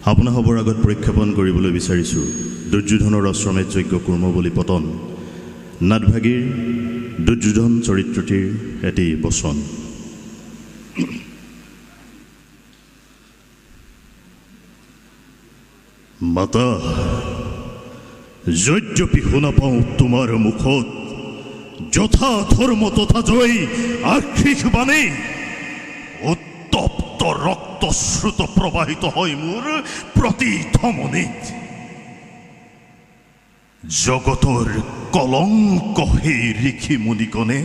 আপোনাৰ খবৰ আগত প্ৰক্ষেপণ কৰিবলৈ বিচাৰিছোঁ দুৰ্যোধনৰ আশ্ৰমে যজ্ঞ কুৰ্ম বুলি পতন নাটভাগীৰ দুৰ্যোধন চৰিত্ৰটিৰ এটি বচন। মাতা, যদ্যপি শুনা পাওঁ তোমাৰ মুখত যথা ধৰ্ম তথা জয় আশীষ বাণী, উত্তপ্ত ৰক্তশ্ৰুত প্ৰবাহিত হয় মোৰ প্ৰতি ধমনীত। জগতৰ কলংক সেই ঋষি মুনিগণে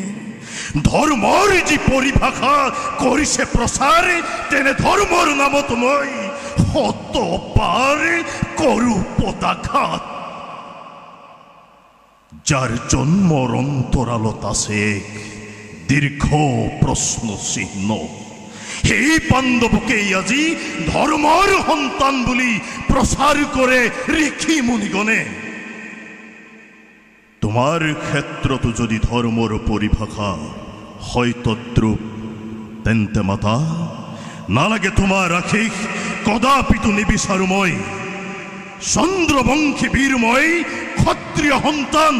ধৰ্মৰ যি পৰিভাষা কৰিছে প্ৰচাৰ, তেনে ধৰ্মৰ নামত মই শতবাৰ কৰো পদাঘাত। যাৰ জন্মৰ অন্তৰালত আছে দীৰ্ঘ প্ৰশ্ন চিহ্ন, সেই পাণ্ডৱকেই আজি ধৰ্মৰ সন্তান বুলি প্ৰচাৰ কৰে ঋষি মুনিগণে। তোমাৰ ক্ষেত্ৰতো যদি ধৰ্মৰ পৰিভাষা হয় তদ্ৰূপ, তেন্তে মাতা নালাগে তোমাৰ আশীষ কদাপিতো নিবিচাৰো মই। চন্দ্ৰবংশী বীৰময় ক্ষত্ৰিয় সন্তান,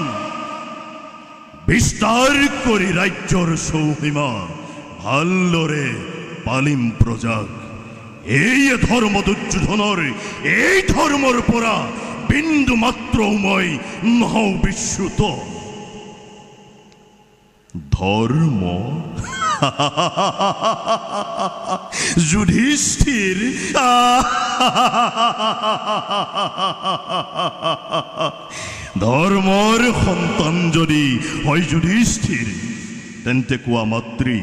বিস্তাৰ কৰি ৰাজ্যৰ চৌসীমা ভালদৰে পালিম প্ৰজাক। এই ধৰ্ম দুৰ্যোধনৰ, এই ধৰ্মৰ পৰা বিন্দু মাত্ৰ মই নহওঁ বিচ্যুত। ধৰ্ম যুধিষ্ঠিৰ, ধৰ্মৰ সন্তান যদি হয় যুধিষ্ঠিৰ, তেন্তে কোৱা মাতৃ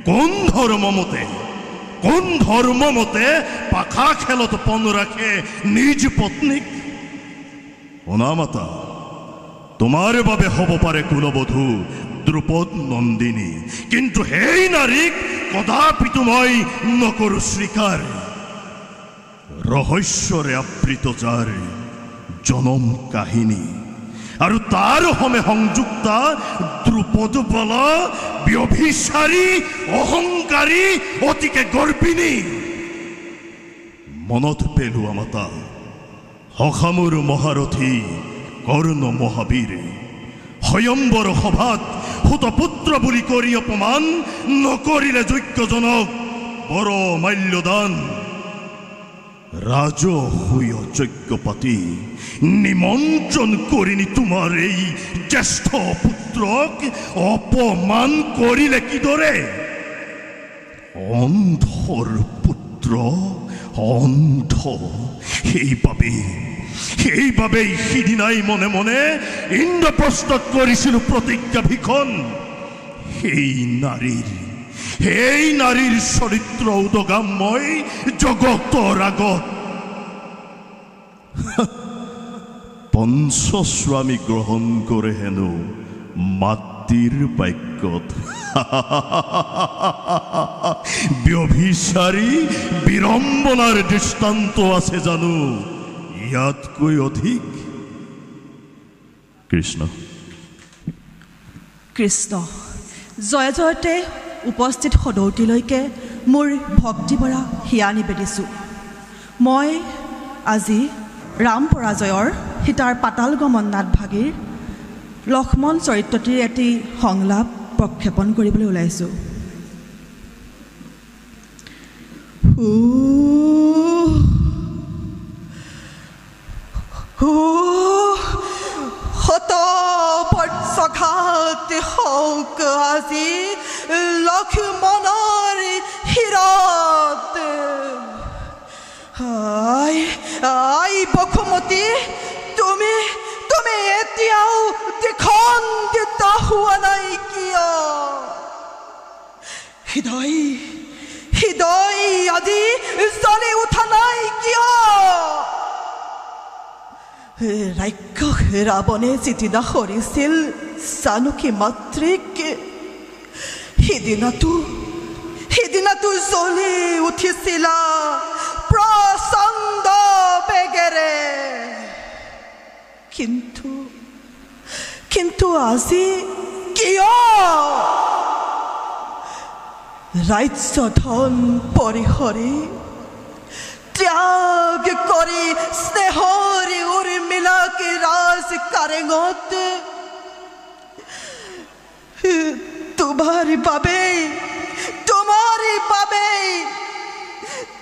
কোন ধৰ্মমতে পাখা খেলত পণ ৰাখে নিজ পত্নীক? অনামাতা, তোমাৰ বাবে হ'ব পাৰে কুলবধূ দ্ৰুপদ নন্দিনী, কিন্তু সেই নাৰীক কদাপিতো মই নকৰো স্বীকাৰ। ৰহস্যৰে আবৃত যাৰ জনম কাহিনী, আৰু তাৰ সমে সংযুক্তা দ্ৰুপদ বলা ব্যভিচাৰী, অহংকাৰী, অতিকে গৰ্বিনী। মনত পেলোৱা মাতা, সখামুৰ মহাৰথী কৰ্ণ মহাবীৰে স্বয়ম্বৰ সভাত সুতপুত্ৰ বুলি কৰি অপমান নকৰিলে যোগ্যজনক বৰ মাল্যদান। ৰাজসূয় যজ্ঞ পাতি নিমন্ত্ৰণ কৰিনি তোমাৰ এই জ্যেষ্ঠ পুত্ৰক অপমান কৰিলে কিদৰে? অন্ধৰ পুত্ৰ অন্ধ, সেইবাবেই সিদিনাই মনে মনে ইন্দ্ৰপ্ৰস্থত কৰিছিলো প্ৰতিজ্ঞা ভীষণ। সেই নাৰীৰ চৰিত্ৰ উদগাম মই জগতৰ আগত। পঞ্চস্বামী গ্ৰহণ কৰে হেনো মাতৃৰ বাক্যত। ব্যভিচাৰী বিড়ম্বনাৰ দৃষ্টান্ত আছে জানো ইয়াতকৈ অধিক? কৃষ্ণ কৃষ্ণ জয় জয়তে উপস্থিত সদৌতিলৈকে মোৰ ভক্তিভৰা হিয়া নিবেদিছোঁ। মই আজি ৰাম পৰাজয়ৰ সীতাৰ পাতাল গমন নাটভাগীৰ লক্ষ্মণ চৰিত্ৰটিৰ এটি সংলাপ প্ৰক্ষেপণ কৰিবলৈ ওলাইছোঁ। সঘাতে হওক আজি লক্ষ্মণৰ শিৰত। আই বসুমতী, তুমি এতিয়াও দ্বিখণ্ডিত হোৱা নাই কিয়? হৃদয় আজি জ্বলি উঠা নাই কিয়? ৰাক্ষস ৰাৱণে যিদিনা সৰিছিল জানকী মাতৃক, সিদিনাটো জ্বলি উঠিছিলা প্ৰচণ্ড বেগেৰে। কিন্তু আজি কিয়? ৰাজ্য ধন পৰিহৰি ত্যাগ কৰি স্নেহৰ উৰ্মিলাকে ৰাজ কাৰেঙত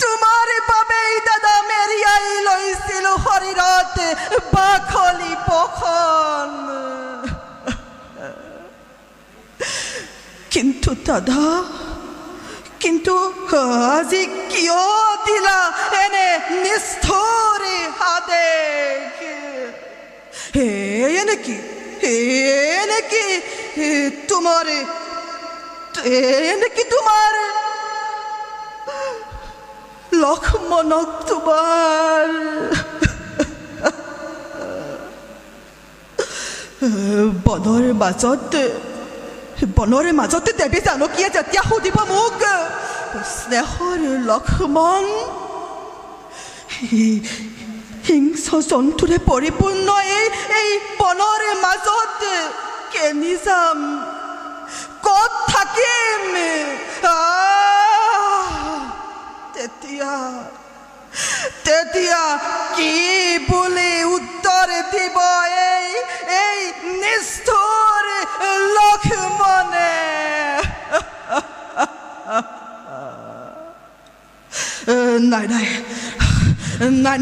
তোমাৰ বাবেই দাদা মেৰিয়াই লৈছিলোঁ শৰীৰত বাখলি পখন। কিন্তু দাদা আজি কিয় দিলা এনে নিষ্ঠুৰ আদেশ? এনেকি তোমাৰ লক্ষ্মণক তোমাৰ বনৰ মাজতে দেৱী জানকীয়ে যেতিয়া সুধিব মোক, স্নেহৰ লক্ষ্মণ হিংস্ৰ জন্তুৰে পৰিপূৰ্ণ এই বনৰ মাজত কেনি যাম, ক'ত থাকিম? তেতিয়া কি বুলি উত্তৰ দিব এই নিষ্ঠুৰ লক্ষ্মণে?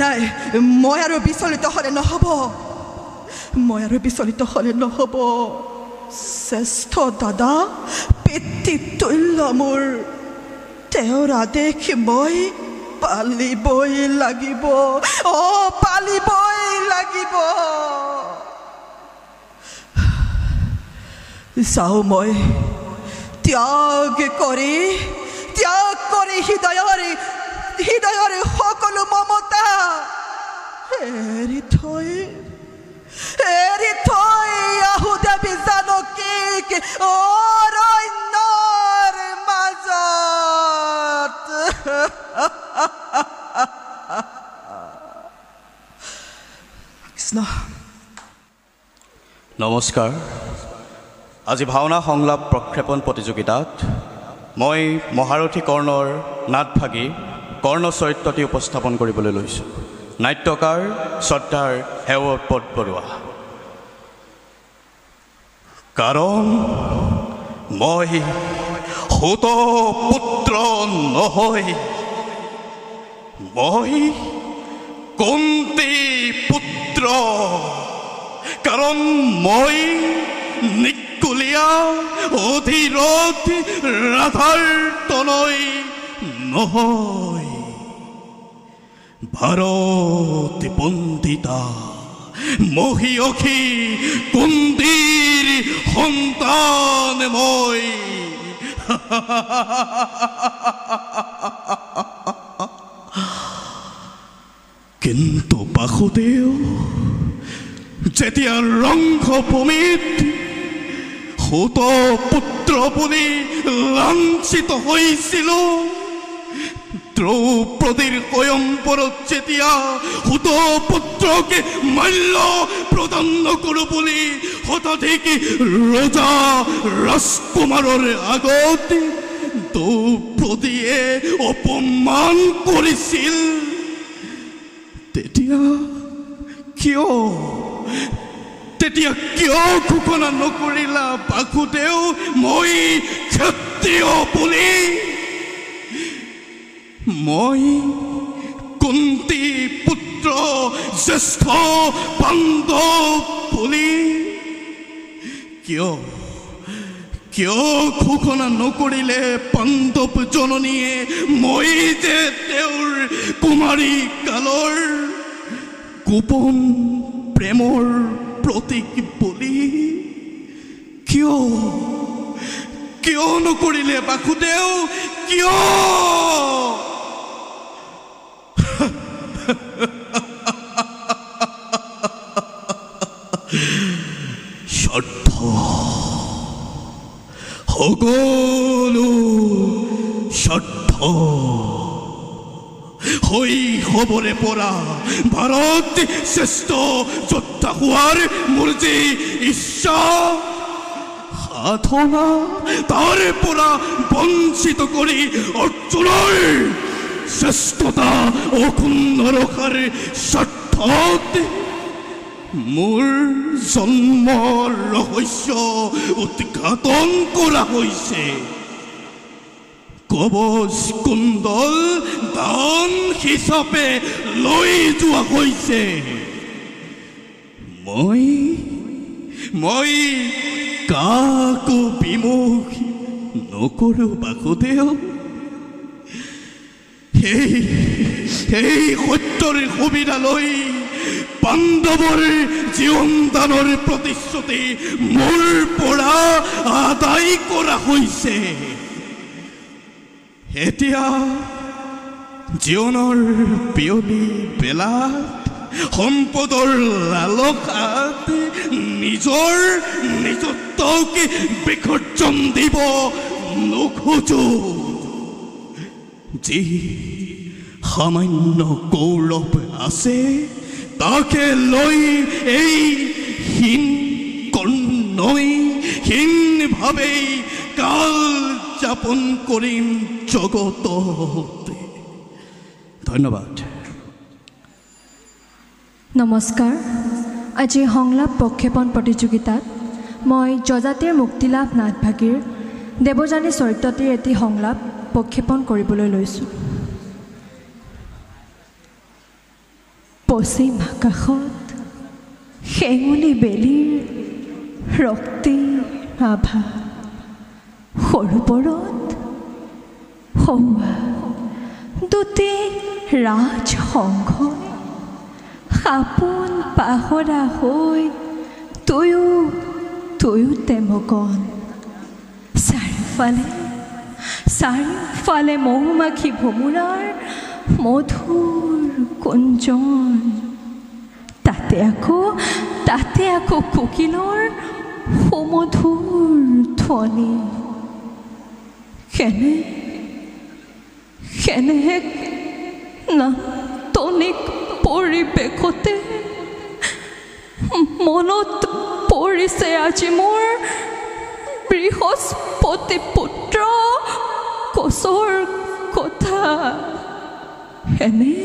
নাই, মই আৰু বিচলিত হ'লে নহ'ব। শ্ৰেষ্ঠ দাদা পিতৃতুল্য মোৰ, তেওঁৰ আদেশ মই পালিবই লাগিব। যাওঁ মই ত্যাগ কৰি হৃদয়ৰ সকলো মমতা এৰি থৈ আহো দেৱী জানকীক অৰণ্যৰ মাজত। নমস্কাৰ। আজি ভাওনা সংলাপ প্ৰক্ষেপণ প্ৰতিযোগিতাত মই মহাৰথী কৰ্ণৰ নাটভাগী কৰ্ণ চৰিত্ৰটি উপস্থাপন কৰিবলৈ লৈছোঁ। নাট্যকাৰ শ্ৰদ্ধাৰ হেমপদ বৰুৱা। কাৰণ মই সুত পুত্ৰ নহয়, মই কুন্তী পুত্ৰ। কাৰণ মই নিকুলীয়া অধিৰথ ৰাধাৰ তনয় নহয়, ভাৰতী পণ্ডিতা মহীয়সী কুন্তীৰ সন্তান মই। কিন্তু বাসুদেৱ যেতিয়া ৰংভূমিত সুত পুত্ৰ বুলি লাঞ্ছিত হৈছিল, দ্ৰৌপদীৰ স্বয়ম্বৰত যেতিয়া সুত পুত্ৰকে মাল্য প্ৰদান নকৰোঁ বুলি শতাধিক ৰজা ৰাজকুমাৰৰ আগত দ্ৰৌপদীয়ে অপমান কৰিছিল, তেতিয়া কিয় ঘোষণা নকৰিলা বাসুদেৱ মই ক্ষত্ৰিয় বুলি? মই কুন্তী পুত্ৰ জ্যেষ্ঠ পাণ্ডৱ বুলি কিয় ঘোষণা নকৰিলে পাণ্ডৱ জননীয়ে মই যে তেওঁৰ কুমাৰী কালৰ গোপন প্ৰেমৰ প্ৰতীক বুলি? কিয় নকৰিলে বাসুদেৱ? কিয়? স্বাৰ্থ, সকলো স্বাৰ্থ। শৈশৱৰে পৰা ভাৰত শ্ৰেষ্ঠ যোদ্ধা হোৱাৰ মোৰ যে ইচ্ছা, সাধনা তাৰ পৰা বঞ্চিত কৰি অৰ্জুনৰ শ্ৰেষ্ঠতা অক্ষুণ্ণ ৰখাৰ স্বাৰ্থত মোৰ জন্মৰ ৰহস্য উদ্ঘাটন কৰা হৈছে। কবচ কুণ্ডল দান হিচাপে লৈ যোৱা হৈছে। মই কাকো বিমুখ নকৰোঁ বাসুদেৱ। সেই সত্যৰ সুবিধা লৈ পাণ্ডৱৰ জীৱন দানৰ প্ৰতিশ্ৰুতি মোৰ পৰা আদায় কৰা হৈছে। এতিয়া জীৱনৰ পিয়লি বেলাত সম্পদৰ লালসাত নিজৰ নিজত্বক বিসৰ্জন দিব নোখোজো। যি সামান্য গৌৰৱ আছে তাকে লৈ এই হীনভাৱেই কাল যাপন কৰিম জগতত। ধন্যবাদ। নমস্কাৰ। আজি সংলাপ প্ৰক্ষেপণ প্ৰতিযোগিতাত মই জজাতিৰ মুক্তিলাভ নাথভাগীৰ দেৱযানী চৰিত্ৰটিৰ এটি সংলাপ প্ৰক্ষেপণ কৰিবলৈ লৈছোঁ। পশ্চিম আকাশত শেঙুলি বেলিৰ ৰক্তি আভা, সৰোবৰত সৌৱা দুটি ৰাজসংঘই সাপোন পাহৰা হৈ তয়ো তেমকন। চাৰিওফালে মৌমাখি ভোমোৰাৰ মধুৰ কুঞ্জন। তাতে আকৌ কোকিলৰ সুমধুৰ ধ্বনি। কেনে নাটনিক পৰিৱেশতে মনত পৰিছে আজি মোৰ বৃহস্পতি পুত্ৰ কোচৰ কথা। এনে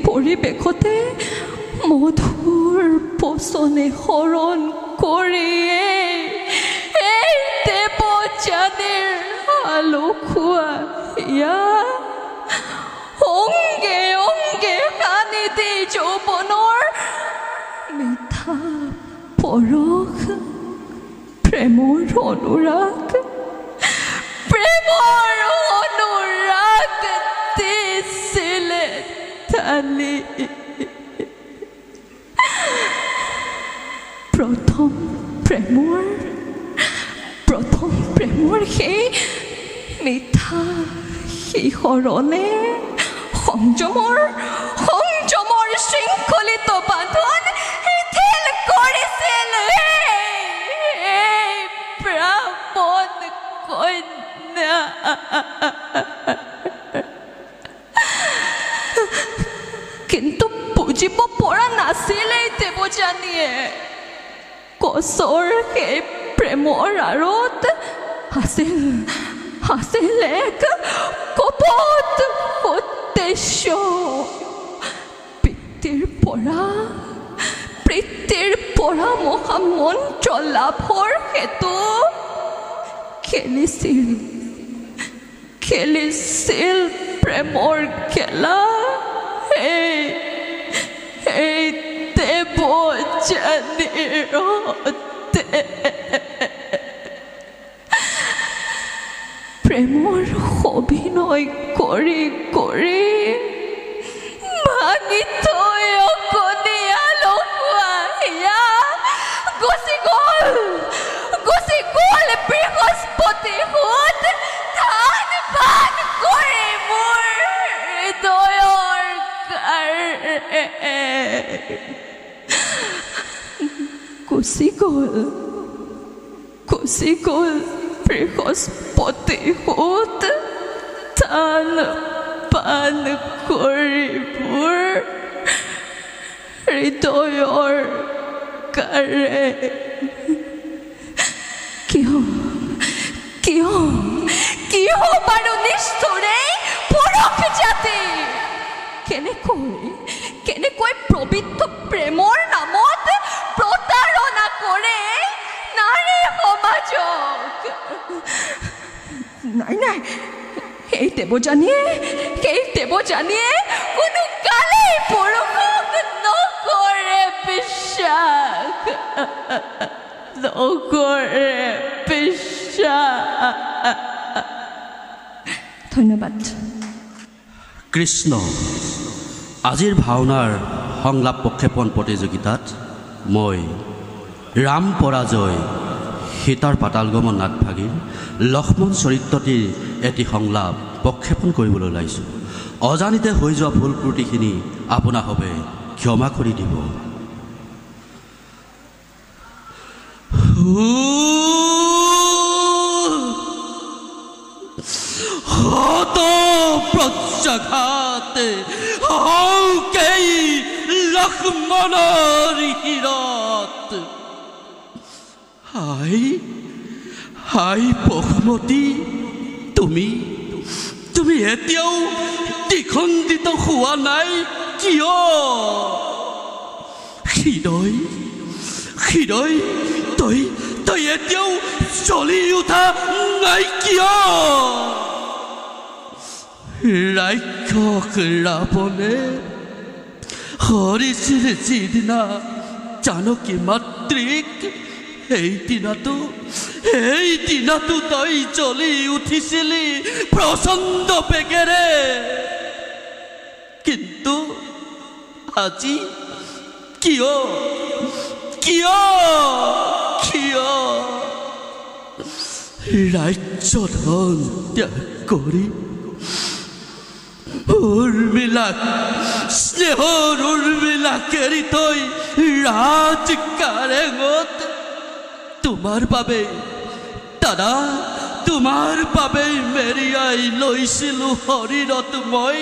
পৰিৱেশতে মধুৰ পচনে শৰণ কৰিয়ে এই দেৱযানীৰ আলসুৱা হিয়া অংগে অংগে সানি দি যৌৱনৰ মিঠা পৰশ প্ৰেমৰ অনুৰাগ দিছিলে ঢালি। প্ৰথম প্ৰেমৰ সেই মিঠা শিহৰণে সংযমৰ শৃংখলিত বান্ধোন শিথিল কৰিছিল ব্ৰাহ্মণ কন্যা। কিন্তু বুজিব পৰা নাছিলে দেৱযানীয়ে কোচৰ সেই প্ৰেমৰ আঁৰত আছিল এক কপট উদ্দেশ্য। প্ৰীতিৰ পৰা মহামন্ত্ৰ লাভৰ হেতু খেলিছিল প্ৰেমৰ খেলা এই দেৱযানীৰ সতে। প্ৰেমৰ অভিনয় কৰি ভাঙি থৈ অকণি আলসুৱা হিয়া গুচি গ'ল বৃহস্পতি সুত ধান ভান কৰি মোৰ হৃদয়ৰ গুচি গ'ল বৃহস্পতি সুত ধান পান কৰি মোৰ হৃদয়ৰ কাৰে। কিয় বাৰু নিষ্ঠুৰে পুৰুষ জাতি কেনেকৈ পবিত্ৰ প্ৰেমৰ নামত প্ৰতাৰণা কৰে নাৰী সমাজক। নাই সেই দেৱযানীয়ে কোনো কালেই পুৰুষক নকৰে বিশ্বাস। ধন্যবাদ। কৃষ্ণ, আজিৰ ভাওনাৰ সংলাপ প্ৰক্ষেপণ প্ৰতিযোগিতাত মই ৰাম পৰাজয় সীতাৰ পাতালগমন নাটভাগীৰ লক্ষ্মণ চৰিত্ৰটিৰ এটি সংলাপ প্ৰক্ষেপণ কৰিবলৈ ওলাইছোঁ। অজানিতে হৈ যোৱা ভুল ত্ৰুটিখিনি আপোনাসৱে ক্ষমা কৰি দিব। হত প্ৰত্যাঘাত হওকেই লক্ষ্মণৰ শিৰত। হাই পশুমতী, তুমি এতিয়াও দ্বিখণ্ডিত হোৱা নাই কিয়? হৃদয় তই এতিয়াও জ্বলি উঠা নাই কিয়? ৰাক্ষস ৰাৱণে হৰিছিল যিদিনা জানকী মাতৃক, সেইদিনাতো তই জ্বলি উঠিছিলি প্ৰচণ্ড বেগেৰে। কিন্তু আজি কিয় ৰাজ্যধন ত্যাগ কৰি স্নেহৰ উৰ্মিলাক এৰি থৈ ৰাজ কাৰেঙত তোমাৰ বাবে মেৰিয়াই লৈছিলো শৰীৰত মই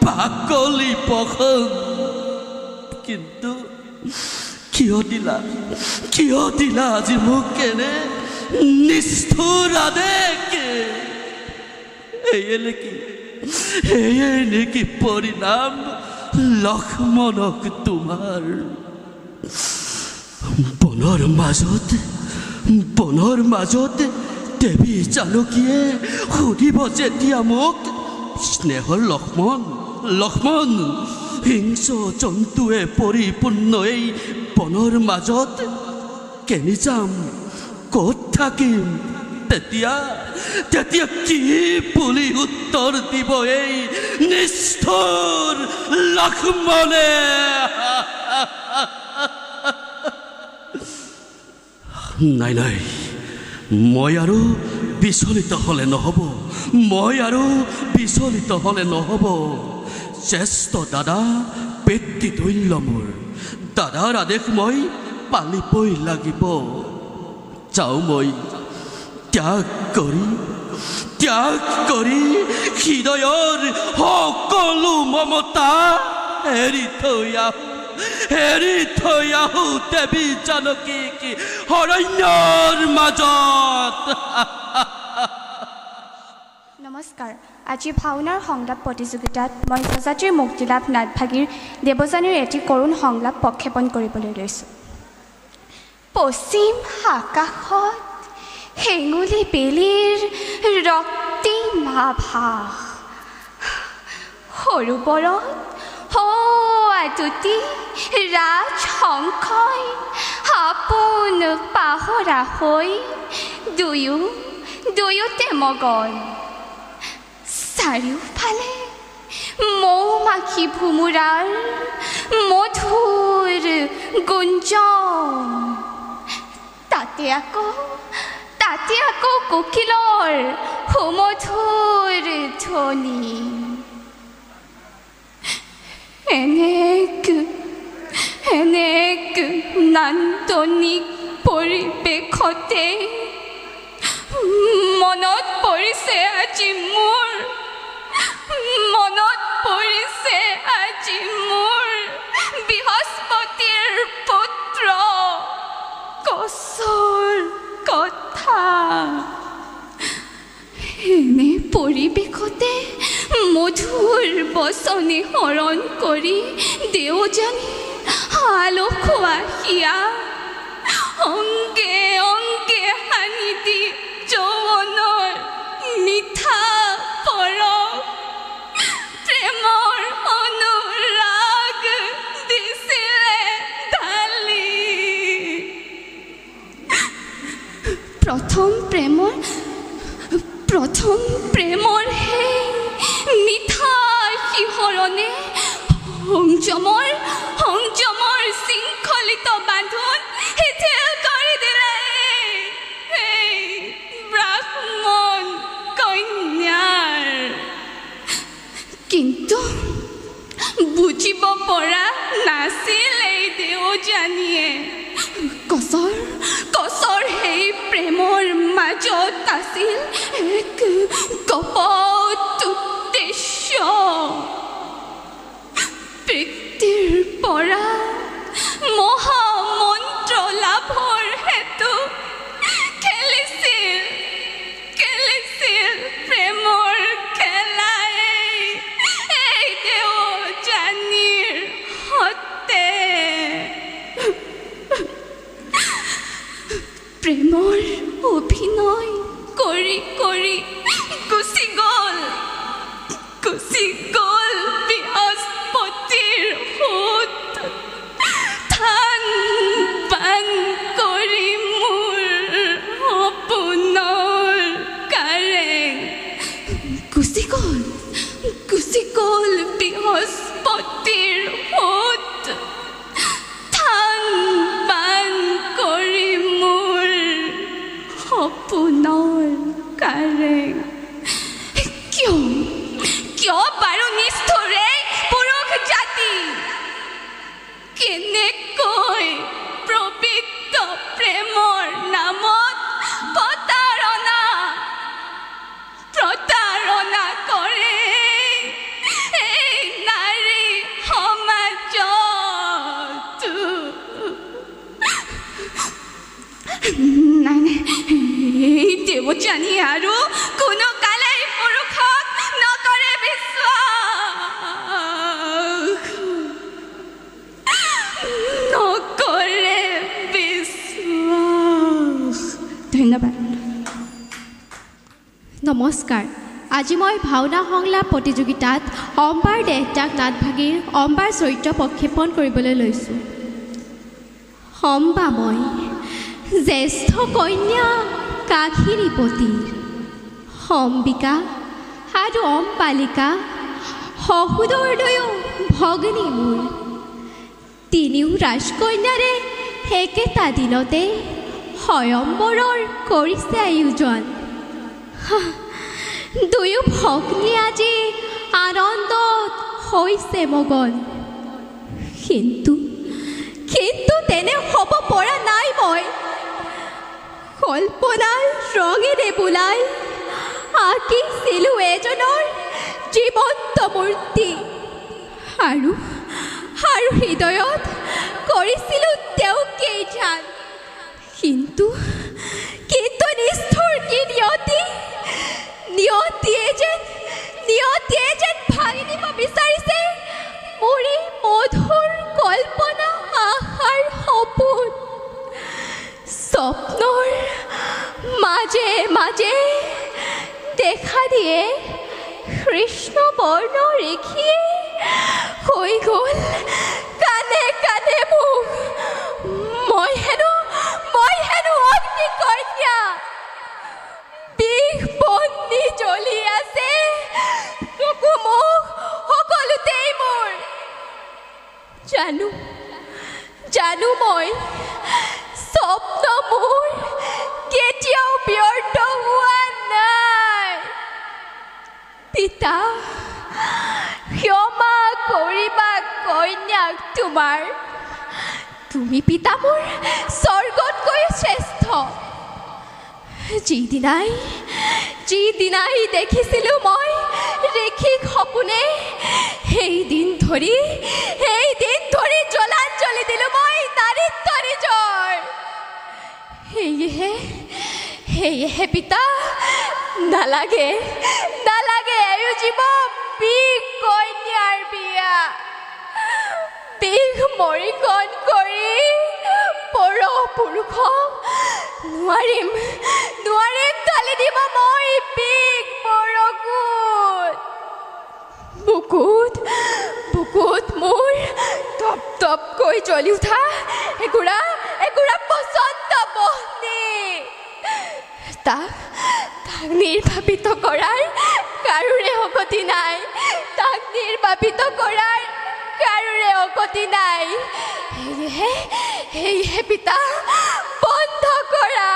পাকলি পখন। কিন্তু কিয় দিলা আজি মোক কেনে নিষ্ঠুৰ আদেশ? এয়ে নেকি পৰিণাম লক্ষ্মণক তোমাৰ? বনৰ মাজত দেৱী জানকীয়ে সুধিব যেতিয়া মোক, স্নেহৰ লক্ষ্মণ হিংস্ৰ জন্তুৱে পৰিপূৰ্ণ এই বনৰ মাজত কেনি যাম, ক'ত থাকিম? তেতিয়া কি বুলি উত্তৰ দিব এই নিষ্ঠুৰ লক্ষ্মণে? নাই, মই আৰু বিচলিত হ'লে নহ'ব। জ্যেষ্ঠ দাদা পিতৃতুল্য মোৰ, দাদাৰ আদেশ মই পালিবই লাগিব। যাওঁ মই ত্যাগ কৰি হৃদয়ৰ সকলো মমতা এৰি থৈ আহো দেৱী জানকীক অৰণ্যৰ মাজত। নমস্কাৰ। আজি ভাওনাৰ সংলাপ প্ৰতিযোগিতাত মই প্ৰজাতিৰ মুক্তিলাভ নাটভাগীৰ দেৱযানীৰ এটি কৰোণ সংলাপ প্ৰক্ষেপণ কৰিবলৈ লৈছোঁ। পশ্চিম আকাশত হেঙুলি বেলিৰ ৰক্তিম আভাস, সৰোবৰত আতুতি ৰাজহংসই আপোন পাহৰা হৈ দুয়োতে মগন। চাৰিওফালে মৌ মাখি ভোমোৰাৰ মধুৰ গুঞ্জন। তাতে আকৌ কোকিলৰ সুমধুৰ ধ্বনি। এনেক নান্দনিক পৰিৱেশতে মনত পৰিছে আজি মোৰ বৃহস্পতিৰ পুত্ৰ কচৰ কথা। এনে পৰিৱেশতে মধুৰ বচনে শৰণ কৰি দেওজানী আলোক খোৱা হিয়া অংগে অংগে সানি দি যৌৱনৰ মিঠা পৰশ প্ৰেমৰ অনুৰাগ দিছিলে ঢালি প্ৰথম প্ৰেমৰ সেই মিঠা শিহৰণে সংযমৰ শৃংখলিত বান্ধোন শিথিল কৰি দিলে এই ব্ৰাহ্মণ কন্যাৰ কিন্তু বুজিব পৰা নাছিল এই দেওজানীয়ে কচৰ সেই প্ৰেমৰ মাজত আছিল এক কপট উদ্দেশ্য প্ৰীতিৰ পৰা মহামন্ত্ৰ লাভৰ হেতু খেলিছিল প্ৰেমৰ খেলাই এই দেওজানীৰ সতে প্ৰেমৰ অভিনয় কৰি কৰি গুচি গ'ল বৃহস্পতিৰ সোঁত থান বান কৰি মোৰ সপোনৰ কাৰেং গুচি গ'ল বৃহস্পতিৰ সোঁত থান বান কৰি মোৰ সপোনৰ কাৰেং কিয় বাৰু নিষ্ঠুৰে পুৰুষ জাতি কেনেকৈ প্ৰবৃত্ত প্ৰেমৰ নামত প্ৰতাৰণা কৰে এই নাৰী সমাজত নাই এই দেৱজানী আৰু কোনো কালেই পুৰুষক নকৰে বিশ্বাস ধন্যবাদ। নমস্কাৰ। আজি মই ভাওনা সংলাপ প্ৰতিযোগিতাত অম্বাৰ দেহত্যাগ নাটভাগীৰ অম্বাৰ চৰিত্ৰ প্ৰক্ষেপণ কৰিবলৈ লৈছোঁ। অম্বা মই জ্যেষ্ঠ কন্যা কাহিনীপতিৰ অম্বিকা আৰু অম্বালিকা সহুদৰ দুয়ো ভগ্নী মোৰ তিনিও ৰাজকন্যাৰে একেটা দিনতে স্বয়ম্বৰৰ কৰিছে আয়োজন। দুয়ো ভগ্নী আজি আনন্দত হৈছে মগন কিন্তু তেনে হ'ব পৰা নাই মই কল্পনাৰ ৰঙেৰে বোলাই আঁকিছিলোঁ এজনৰ জীৱন্ত মূৰ্তি আৰু হৃদয়ত কৰিছিলোঁ তেওঁকেই ধ্যান কিন্তু নিষ্ঠুৰ কি নিয়তিয়ে যেন ভাঙি দিব বিচাৰিছে মোৰ এই মধুৰ কল্পনা আশাৰ সপোন স্বপ্নৰ মাজে মাজে দেখা দিয়ে কৃষ্ণ বৰ্ণ ৰেখীয়ে হৈ গ'ল কানে কানে মোক মই হেনো অগ্নি কন্যা বিষ বন্তি জ্বলি আছে চকু মুখ সকলোতেই মোৰ জানো মই স্বপ্ন মোৰ কেতিয়াও ব্যৰ্থ হোৱা নাই পিতা ক্ষমা কৰিবা কন্যাক তোমাৰ তুমি পিতা মোৰ স্বৰ্গতকৈ শ্ৰেষ্ঠ যিদিনাই দেখিছিলোঁ মই ৰেখিক সপোনে সেই দিন ধৰি জলাঞ্জলি দিলোঁ মই নাৰীত্ব নিজৰ সেয়েহে পিতা নালাগে আয়ু জীৱ বিগ কন্যাৰ বিয়া বিগ মৰিকণ কৰি পৰপুৰুষক নোৱাৰিম ঢালি দিব মই বিগ বৰকুত বুকুত মোৰ টপ টপকৈ জ্বলি উঠা এগুৰা পচন্দ বহনি তাক নিৰ্বাপিত কৰাৰ কাৰোৰে অগতি নাই তাক নিৰ্বাপিত কৰাৰ কাৰোৰে অগতি নাই সেয়েহে পিতা বন্ধ কৰা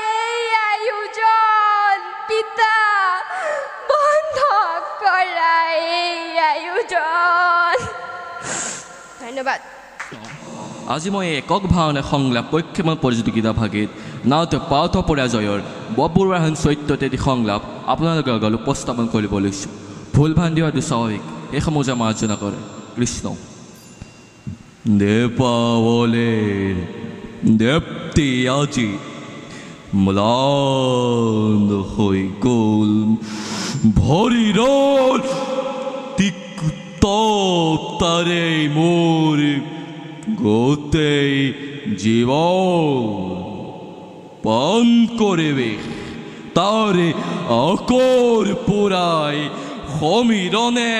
এই আয়োজন পিতা বন্ধ কৰা এই আয়োজন ধন্যবাদ আজি মই একক ভাওনা সংলাপ পক্ষমান প্ৰতিযোগিতা ভাগিত নাওতে পাৰ্থ পৰাজয়ৰ ববুৰাহন চৰিত্ৰতে এটি সংলাপ আপোনালোকৰ আগলৈ উপস্থাপন কৰিব লৈছোঁ ভুল ভ্ৰান্তি হোৱাটো স্বাভাৱিক এই সমূহ মাৰ্জনা কৰে কৃষ্ণ দেপাৱলীৰ দেপ্তি আজি ম্লান হৈ গ'ল ভৰিৰৰ তিক্ততাৰে মোৰ গোটেই জীৱন পান কৰিবে তাৰে আকৰ পুৰাই সমীৰণে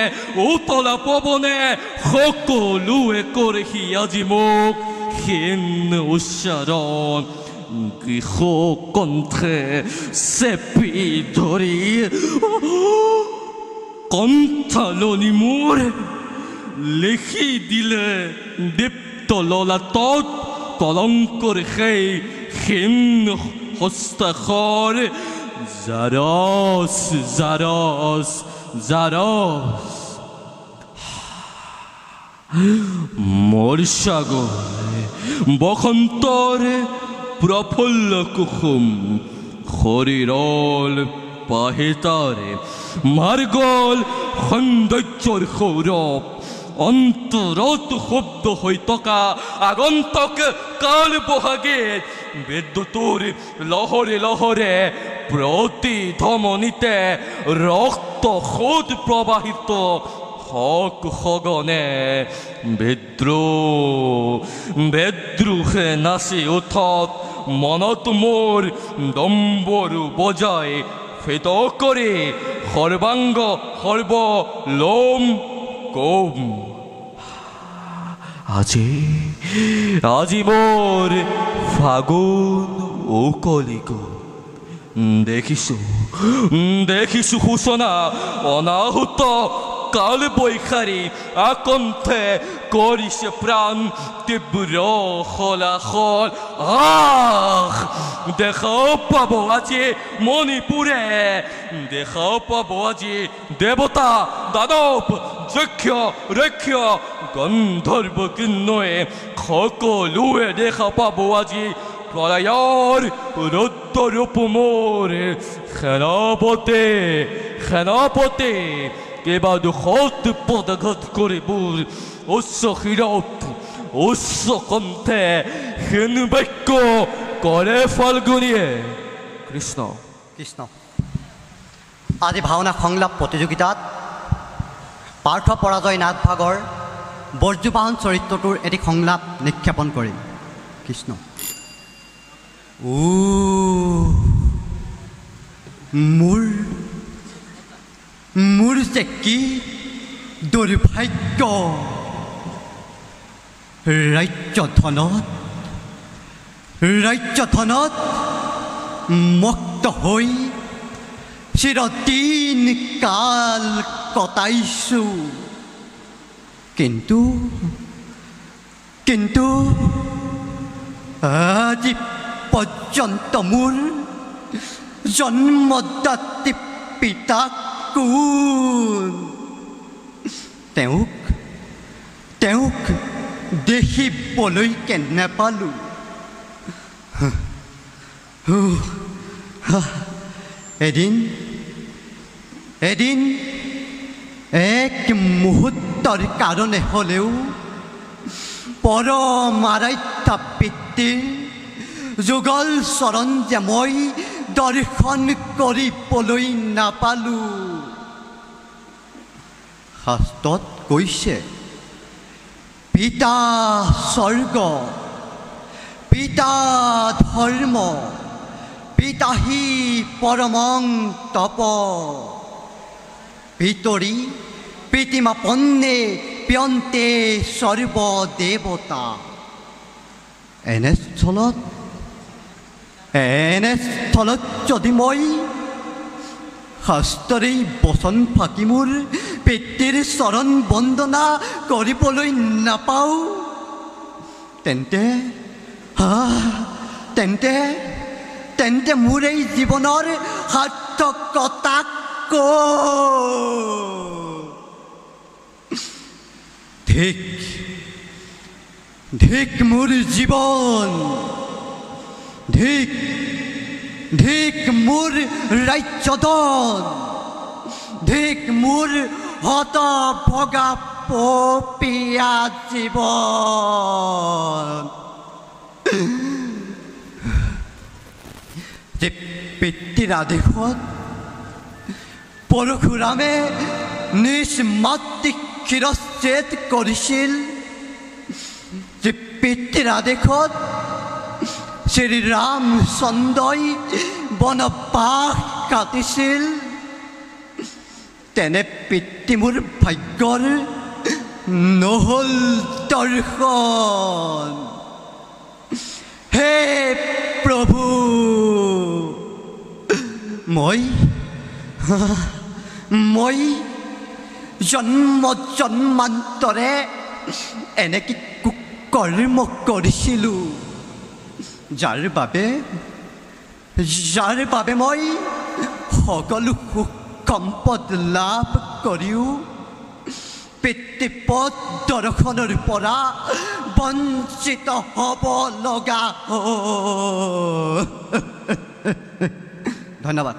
উতলা পৱনে সকলোৱে কৰেহি আজি মোক হীন উচ্চাৰণ গৃহ কণ্ঠে চেপি ধৰি কণ্ঠালনি মোৰ লিখি দিলে দীপ্ত ললাটত কলংকৰ সেই হীন হস্তাক্ষৰ জাৰস মোৰ সাগৰ বসন্তৰ প্ৰফুল্ল কুসুম শৰীৰৰ পাহিতাৰে মাৰ্গল সৌন্দৰ্যৰ সৌৰভ অন্তৰত শব্দ হৈ থকা আগন্তক কাল বহাগীত বিদ্যুতৰ লহৰে লহৰে প্ৰতি ধমনীতে ৰক্ত সোঁত প্ৰবাহিত হক সগনে বিদ্ৰোহে নাচি উঠত মনত মোৰ দম্বৰু বজাই ফিত কৰি সৰ্বাংগ সৰ্বলোম কম আজি মোৰ ফাগুন উকলিক দেখিছো সূচনা অনাহুত কাল বৈখাৰী আকণ্ঠে কৰিছে প্ৰাণ তীব্ৰ হলাহল দেখাও পাব আজি মণিপুৰে দেখাও পাব আজি দেৱতা দানৱ যক্ষ ৰক্ষ গন্ধৰ্ব কিন্নয়ে সকলোৱে দেখা পাব আজি প্ৰলয়ৰ ৰুদ্ৰৰূপ মোৰ সেনাপতি কেইবা দুখত পদাঘাত কৰিব উচ্চ শিৰত উচ্চ কণ্ঠে হীন বাক্য কৰে ফাল্গুনীয়ে কৃষ্ণ আজি ভাওনা সংলাপ প্ৰতিযোগিতাত পাৰ্থ পৰাজয় নাটভাগৰ বৰ্জুবাহন চৰিত্ৰটোৰ এটি সংলাপ নিক্ষেপণ কৰিম কৃষ্ণ মোৰ যে কি দুৰ্ভাগ্য ৰাজ্যধনত মুক্ত হৈ চিৰদিন কাল কটাইছো কিন্তু আজি পৰ্যন্ত মোৰ জন্মদাত্ৰী পিতাক কোন তেওঁক দেখিবলৈকে নেপালো এদিন এক মুহূৰ্তৰ কাৰণে হ'লেও পৰম আৰাধ্য পিতৃৰ যুগল চৰণ যে মই দৰ্শন কৰিবলৈ নাপালোঁ। শাস্ত্ৰত কৈছে পিতা স্বৰ্গ, পিতা ধৰ্ম, পিতাহি পৰমং তপ, পিতৰি পিতৃমাপন্নে প্যন্তে সৰ্বদেৱতা। এনে স্থলত যদি মই শাস্ত্ৰই বচন ফাঁকি মোৰ পিতৃৰ চৰণ বন্দনা কৰিবলৈ নাপাওঁ, তেন্তে তেন্তে মোৰ এই জীৱনৰ সাৰ্থকতা ধিক মোৰ জীৱন, ধিক মোৰ ৰাজ্যদন, ধিক মোৰ হত ভগা পপীয়া জীৱন। যে পিতৃৰ আদেশত পৰশুৰামে নিজ মাতৃক শিৰচ্ছেদ কৰিছিল, যে পিতৃৰ আদেশত শ্ৰী ৰামচন্দ্ৰই বনবাস কাটিছিল, তেনে পিতৃ মোৰ ভাগ্যৰ নহ'ল দৰ্শন। হে প্ৰভু, মই জন্মান্তৰে এনেকৈ কুকৰ্ম কৰিছিলোঁ, যাৰ বাবে মই সকলো সুখ সম্পদ লাভ কৰিও পিতৃপদ দৰ্শনৰ পৰা বঞ্চিত হ'ব লগা হ'ল। ধন্যবাদ।